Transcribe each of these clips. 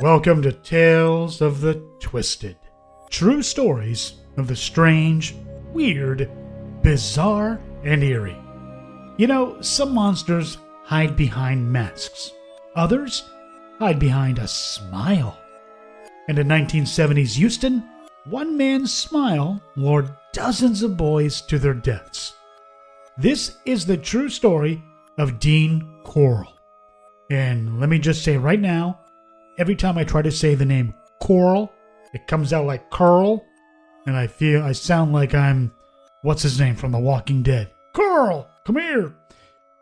Welcome to Tales of the Twisted. True stories of the strange, weird, bizarre, and eerie. You know, some monsters hide behind masks. Others hide behind a smile. And in 1970s Houston, one man's smile lured dozens of boys to their deaths. This is the true story of Dean Corll. And let me just say right now, every time I try to say the name Corll, it comes out like Corll, and I sound like I'm, what's his name from The Walking Dead? Corll, come here!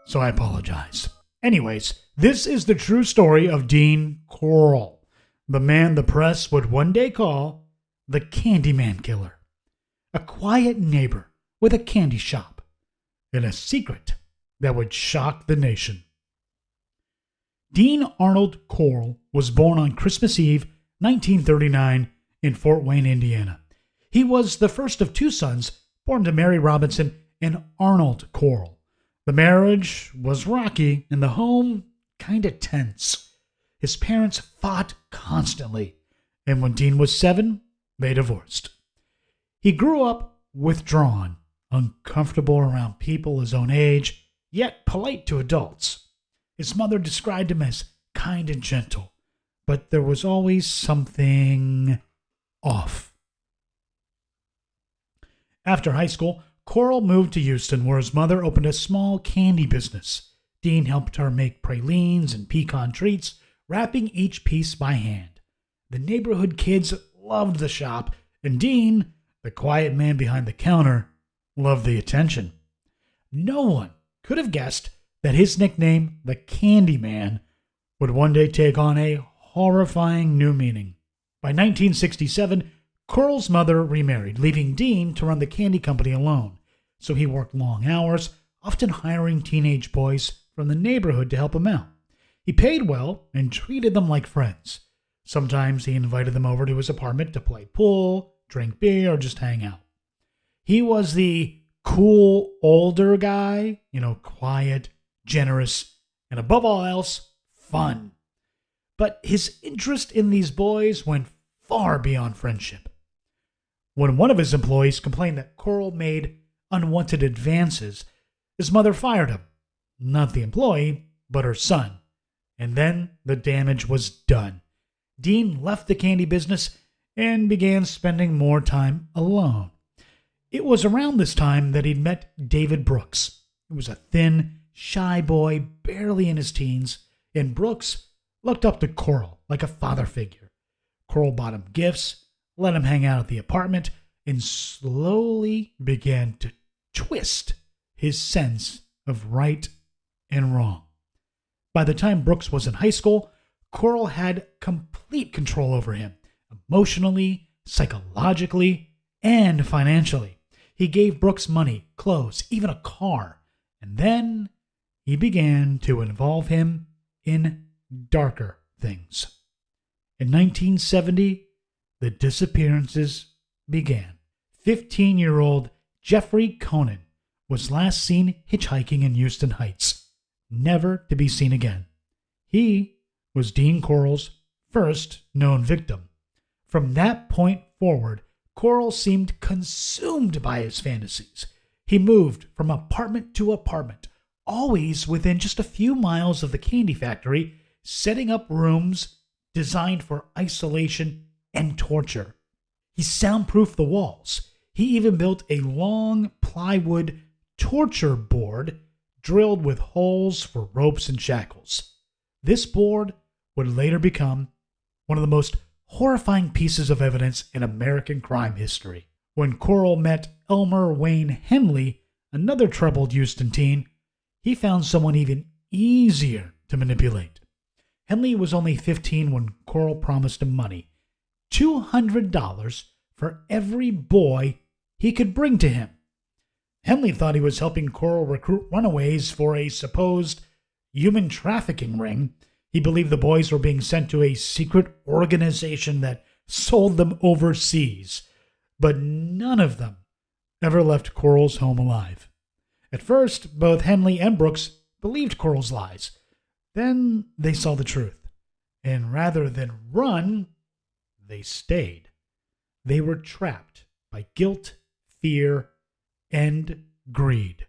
So I apologize. Anyways, this is the true story of Dean Corll, the man the press would one day call the Candyman Killer. A quiet neighbor with a candy shop, and a secret that would shock the nation. Dean Arnold Corll was born on Christmas Eve, 1939, in Fort Wayne, Indiana. He was the first of two sons born to Mary Robinson and Arnold Corll. The marriage was rocky and the home kinda tense. His parents fought constantly, and when Dean was 7, they divorced. He grew up withdrawn, uncomfortable around people his own age, yet polite to adults. His mother described him as kind and gentle, but there was always something off. After high school, Corll moved to Houston, where his mother opened a small candy business. Dean helped her make pralines and pecan treats, wrapping each piece by hand. The neighborhood kids loved the shop, and Dean, the quiet man behind the counter, loved the attention. No one could have guessed that his nickname, the Candyman, would one day take on a horrifying new meaning. By 1967, Corll's mother remarried, leaving Dean to run the candy company alone. So he worked long hours, often hiring teenage boys from the neighborhood to help him out. He paid well and treated them like friends. Sometimes he invited them over to his apartment to play pool, drink beer, or just hang out. He was the cool older guy, quiet, generous, and above all else, fun. But his interest in these boys went far beyond friendship. When one of his employees complained that Corll made unwanted advances, his mother fired him. Not the employee, but her son. And then the damage was done. Dean left the candy business and began spending more time alone. It was around this time that he'd met David Brooks. He was a thin, shy boy, barely in his teens, and Brooks looked up to Corll like a father figure. Corll bought him gifts, let him hang out at the apartment, and slowly began to twist his sense of right and wrong. By the time Brooks was in high school, Corll had complete control over him, emotionally, psychologically, and financially. He gave Brooks money, clothes, even a car, and then he began to involve him in darker things. In 1970, the disappearances began. 15-year-old Jeffrey Conan was last seen hitchhiking in Houston Heights, never to be seen again. He was Dean Corll's first known victim. From that point forward, Corll seemed consumed by his fantasies. He moved from apartment to apartment, always within just a few miles of the candy factory, setting up rooms designed for isolation and torture. He soundproofed the walls. He even built a long plywood torture board drilled with holes for ropes and shackles. This board would later become one of the most horrifying pieces of evidence in American crime history. When Corll met Elmer Wayne Henley, another troubled Houston teen, he found someone even easier to manipulate. Henley was only 15 when Corll promised him money, $200 for every boy he could bring to him. Henley thought he was helping Corll recruit runaways for a supposed human trafficking ring. He believed the boys were being sent to a secret organization that sold them overseas, but none of them ever left Corll's home alive. At first, both Henley and Brooks believed Corll's lies. Then they saw the truth. And rather than run, they stayed. They were trapped by guilt, fear, and greed.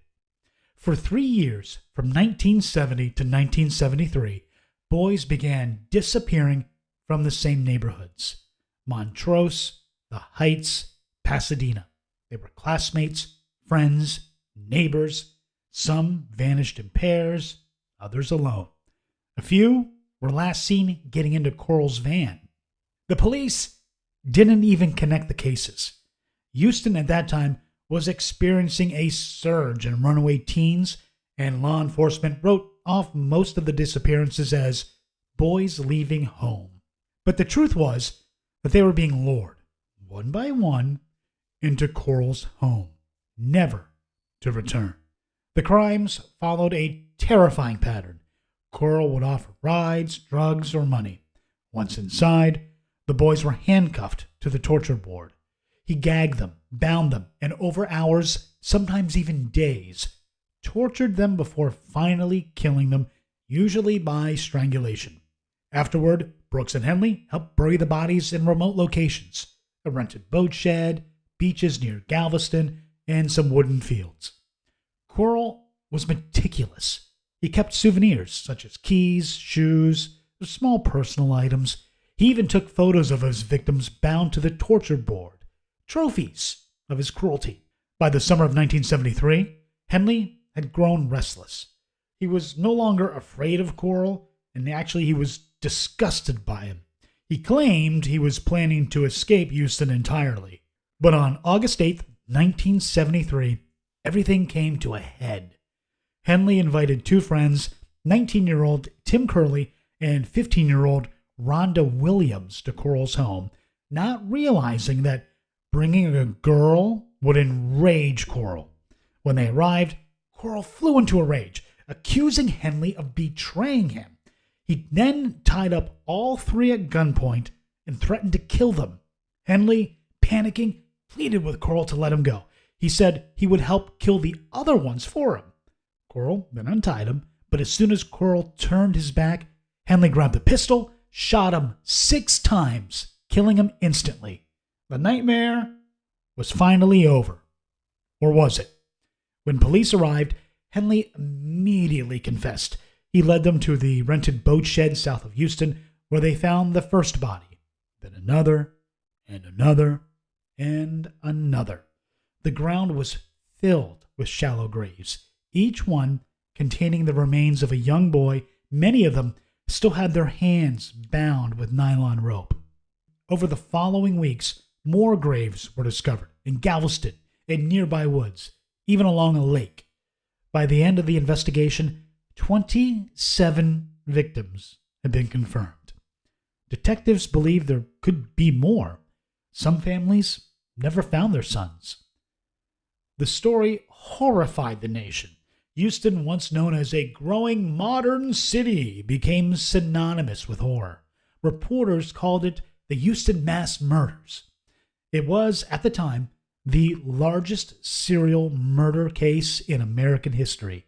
For 3 years, from 1970 to 1973, boys began disappearing from the same neighborhoods: Montrose, the Heights, Pasadena. They were classmates, friends, neighbors. Some vanished in pairs, others alone. A few were last seen getting into Corll's van. The police didn't even connect the cases. Houston at that time was experiencing a surge in runaway teens, and law enforcement wrote off most of the disappearances as boys leaving home. But the truth was that they were being lured, one by one, into Corll's home, never to return. The crimes followed a terrifying pattern. Corll would offer rides, drugs, or money. Once inside, the boys were handcuffed to the torture board. He gagged them, bound them, and over hours, sometimes even days, tortured them before finally killing them, usually by strangulation. Afterward, Brooks and Henley helped bury the bodies in remote locations: a rented boat shed, beaches near Galveston, and some wooden fields. Corll was meticulous. He kept souvenirs such as keys, shoes, or small personal items. He even took photos of his victims bound to the torture board, trophies of his cruelty. By the summer of 1973, Henley had grown restless. He was no longer afraid of Corll, and actually he was disgusted by him. He claimed he was planning to escape Houston entirely. But on August 8th, 1973, everything came to a head. Henley invited two friends, 19-year-old Tim Curley and 15-year-old Rhonda Williams, to Corll's home, not realizing that bringing a girl would enrage Corll. When they arrived, Corll flew into a rage, accusing Henley of betraying him. He then tied up all three at gunpoint and threatened to kill them. Henley, panicking, pleaded with Corll to let him go. He said he would help kill the other ones for him. Corll then untied him, but as soon as Corll turned his back, Henley grabbed a pistol, shot him 6 times, killing him instantly. The nightmare was finally over. Or was it? When police arrived, Henley immediately confessed. He led them to the rented boat shed south of Houston, where they found the first body, then another, and another, and another. The ground was filled with shallow graves, each one containing the remains of a young boy. Many of them still had their hands bound with nylon rope. Over the following weeks, more graves were discovered in Galveston and nearby woods, even along a lake. By the end of the investigation, 27 victims had been confirmed. Detectives believed there could be more. Some families never found their sons. The story horrified the nation. Houston, once known as a growing modern city, became synonymous with horror. Reporters called it the Houston Mass Murders. It was, at the time, the largest serial murder case in American history.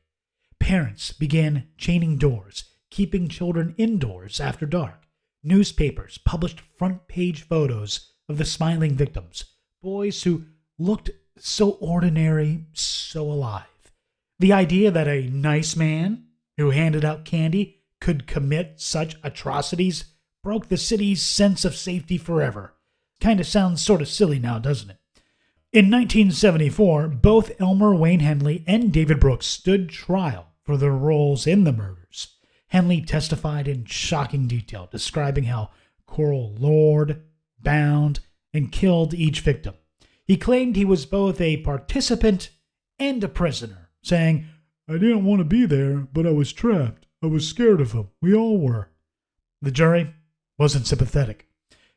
Parents began chaining doors, keeping children indoors after dark. Newspapers published front-page photos of the smiling victims, boys who looked so ordinary, so alive. The idea that a nice man who handed out candy could commit such atrocities broke the city's sense of safety forever. Kind of sounds sort of silly now, doesn't it? In 1974, both Elmer Wayne Henley and David Brooks stood trial for their roles in the murders. Henley testified in shocking detail, describing how Corll lured, bound, and killed each victim. He claimed he was both a participant and a prisoner, saying, "I didn't want to be there, but I was trapped. I was scared of him. We all were." The jury wasn't sympathetic.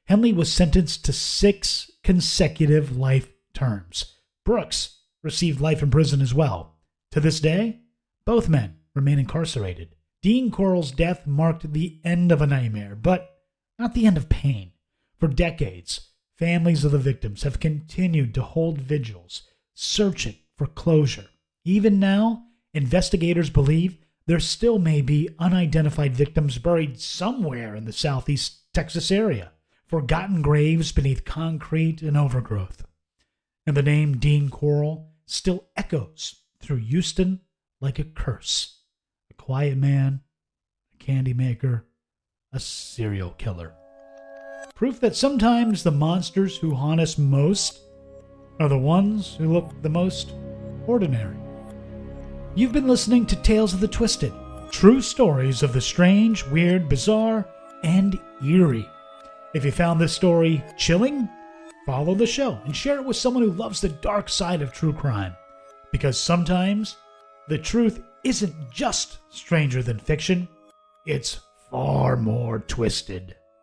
Henley was sentenced to 6 consecutive life terms. Brooks received life in prison as well. To this day, both men remain incarcerated. Dean Corll's death marked the end of a nightmare, but not the end of pain. For decades, families of the victims have continued to hold vigils, searching for closure. Even now, investigators believe there still may be unidentified victims buried somewhere in the southeast Texas area, forgotten graves beneath concrete and overgrowth. And the name Dean Corll still echoes through Houston like a curse. A quiet man, a candy maker, a serial killer. Proof that sometimes the monsters who haunt us most are the ones who look the most ordinary. You've been listening to Tales of the Twisted, true stories of the strange, weird, bizarre, and eerie. If you found this story chilling, follow the show and share it with someone who loves the dark side of true crime. Because sometimes the truth isn't just stranger than fiction, it's far more twisted.